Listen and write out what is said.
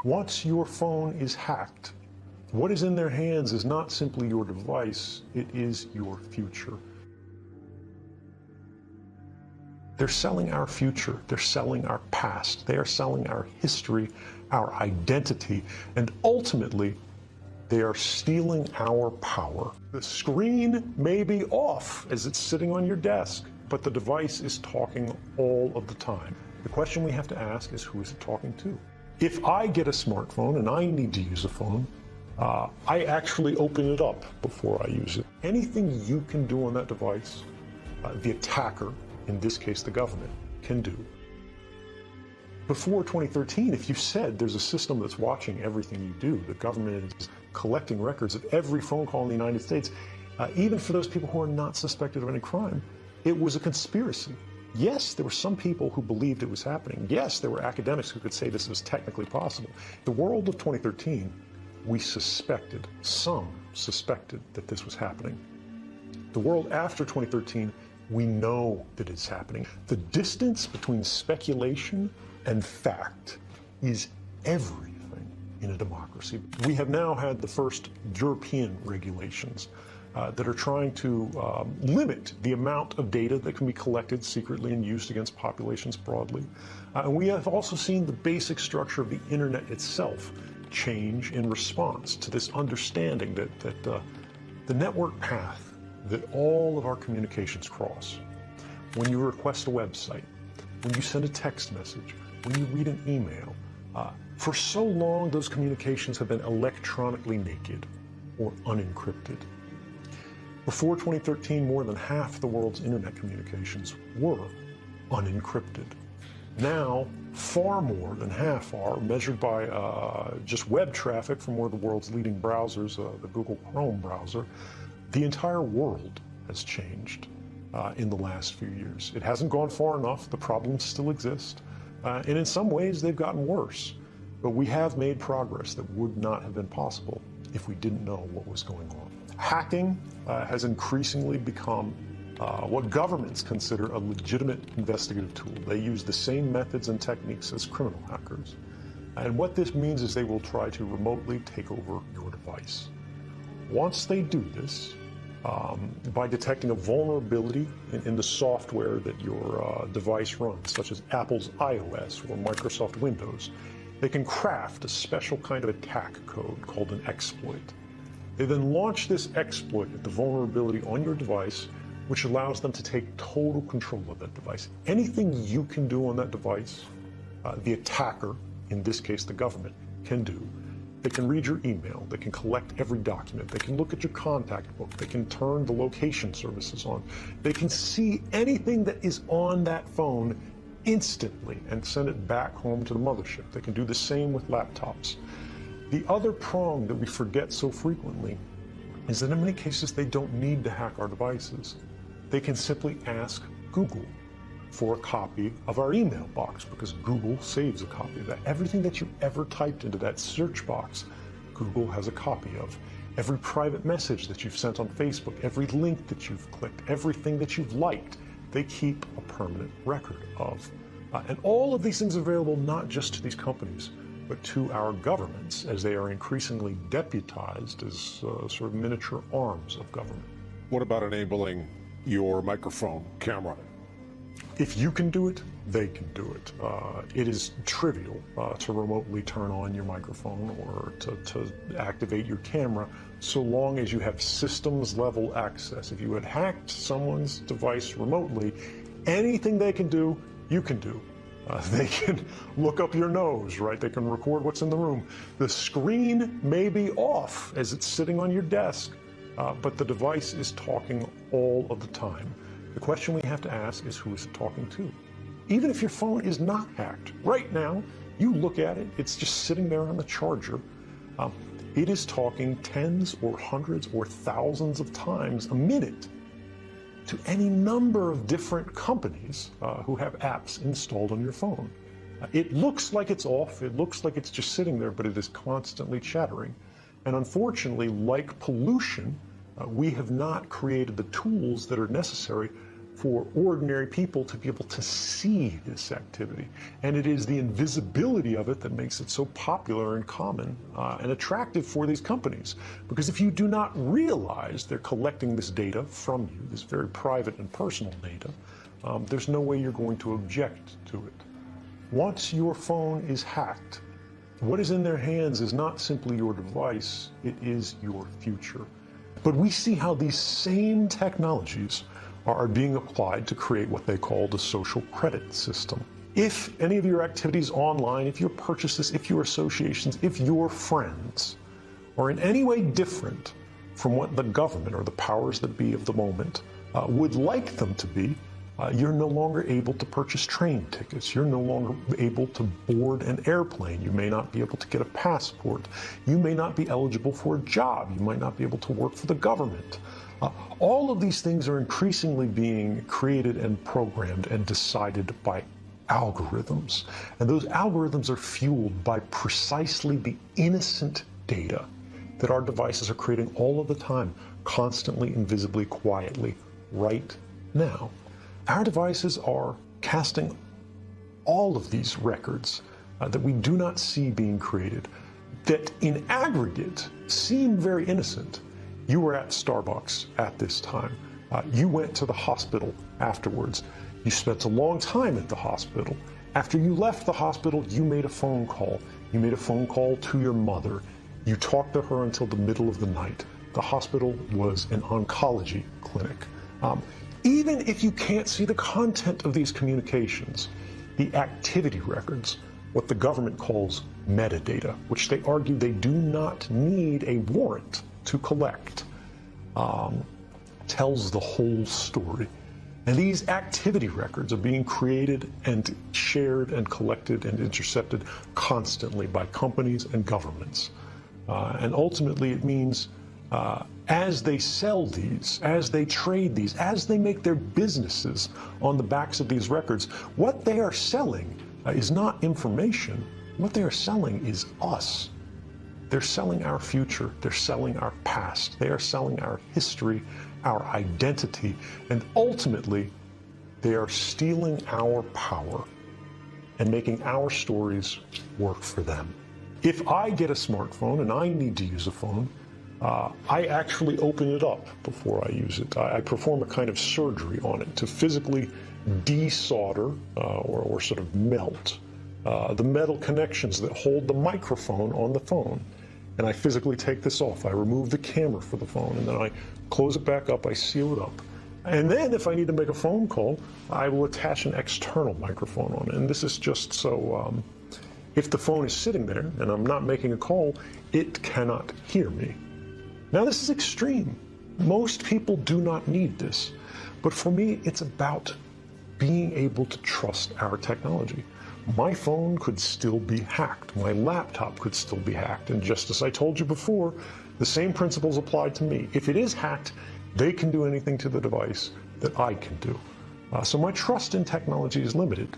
Once your phone is hacked, what is in their hands is not simply your device, it is your future. They're selling our future, they're selling our past, they are selling our history, our identity, and ultimately, they are stealing our power. The screen may be off as it's sitting on your desk, but the device is talking all of the time. The question we have to ask is, who is it talking to? If I get a smartphone and I need to use a phone, I actually open it up before I use it. Anything you can do on that device, the attacker, in this case the government, can do. Before 2013, if you said there's a system that's watching everything you do, the government is collecting records of every phone call in the United States, even for those people who are not suspected of any crime, it was a conspiracy. Yes, there were some people who believed it was happening. Yes, there were academics who could say this was technically possible. The world of 2013, some suspected that this was happening. The world after 2013, we know that it's happening. The distance between speculation and fact is everything in a democracy. We have now had the first European regulations that are trying to limit the amount of data that can be collected secretly and used against populations broadly. And we have also seen the basic structure of the internet itself change in response to this understanding that the network path that all of our communications cross, when you request a website, when you send a text message, when you read an email, for so long those communications have been electronically naked or unencrypted. Before 2013, more than half the world's internet communications were unencrypted. Now, far more than half are, measured by just web traffic from one of the world's leading browsers, the Google Chrome browser. The entire world has changed in the last few years. It hasn't gone far enough. The problems still exist. And in some ways, they've gotten worse. But we have made progress that would not have been possible if we didn't know what was going on. Hacking has increasingly become what governments consider a legitimate investigative tool. They use the same methods and techniques as criminal hackers. And what this means is they will try to remotely take over your device. Once they do this, by detecting a vulnerability in the software that your device runs, such as Apple's iOS or Microsoft Windows, they can craft a special kind of attack code called an exploit. They then launch this exploit at the vulnerability on your device, which allows them to take total control of that device. Anything you can do on that device, the attacker, in this case the government, can do. They can read your email, they can collect every document, they can look at your contact book, they can turn the location services on, they can see anything that is on that phone instantly and send it back home to the mothership. They can do the same with laptops. The other prong that we forget so frequently is that in many cases they don't need to hack our devices. They can simply ask Google for a copy of our email box, because Google saves a copy of that. Everything that you ever typed into that search box, Google has a copy of. Every private message that you've sent on Facebook, every link that you've clicked, everything that you've liked, they keep a permanent record of. And all of these things are available not just to these companies, but to our governments, as they are increasingly deputized as sort of miniature arms of government. What about enabling your microphone camera? If you can do it, they can do it. It is trivial to remotely turn on your microphone or to activate your camera, so long as you have systems level access. If you had hacked someone's device remotely, anything they can do, you can do. They can look up your nose, right? They can record what's in the room. The screen may be off as it's sitting on your desk, but the device is talking all of the time. The question we have to ask is, who is it talking to? Even if your phone is not hacked, right now, you look at it, it's just sitting there on the charger. It is talking tens or hundreds or thousands of times a minute to any number of different companies who have apps installed on your phone. It looks like it's off, it looks like it's just sitting there, but it is constantly chattering. And unfortunately, like pollution, we have not created the tools that are necessary for ordinary people to be able to see this activity. And it is the invisibility of it that makes it so popular and common and attractive for these companies. Because if you do not realize they're collecting this data from you, this very private and personal data, there's no way you're going to object to it. Once your phone is hacked, what is in their hands is not simply your device, it is your future. But we see how these same technologies are being applied to create what they call the social credit system. If any of your activities online, if your purchases, if your associations, if your friends are in any way different from what the government or the powers that be of the moment would like them to be, you're no longer able to purchase train tickets. You're no longer able to board an airplane. You may not be able to get a passport. You may not be eligible for a job. You might not be able to work for the government. All of these things are increasingly being created and programmed and decided by algorithms. And those algorithms are fueled by precisely the innocent data that our devices are creating all of the time, constantly, invisibly, quietly, right now. Our devices are casting all of these records that we do not see being created, that in aggregate seem very innocent. You were at Starbucks at this time. You went to the hospital afterwards. You spent a long time at the hospital. After you left the hospital, you made a phone call. You made a phone call to your mother. You talked to her until the middle of the night. The hospital was an oncology clinic. Even if you can't see the content of these communications, the activity records, what the government calls metadata, which they argue they do not need a warrant to collect, tells the whole story. And these activity records are being created and shared and collected and intercepted constantly by companies and governments. And ultimately it means as they sell these, as they trade these, as they make their businesses on the backs of these records, what they are selling is not information. What they are selling is us. They're selling our future. They're selling our past. They are selling our history, our identity, and ultimately, they are stealing our power and making our stories work for them. If I get a smartphone and I need to use a phone, I actually open it up before I use it. I perform a kind of surgery on it to physically desolder or sort of melt the metal connections that hold the microphone on the phone. And I physically take this off. I remove the camera for the phone, and then I close it back up, I seal it up. And then if I need to make a phone call, I will attach an external microphone on it. And this is just so if the phone is sitting there and I'm not making a call, it cannot hear me. Now this is extreme. Most people do not need this. But for me, it's about being able to trust our technology. My phone could still be hacked. My laptop could still be hacked. And just as I told you before, the same principles apply to me. If it is hacked, they can do anything to the device that I can do. So my trust in technology is limited.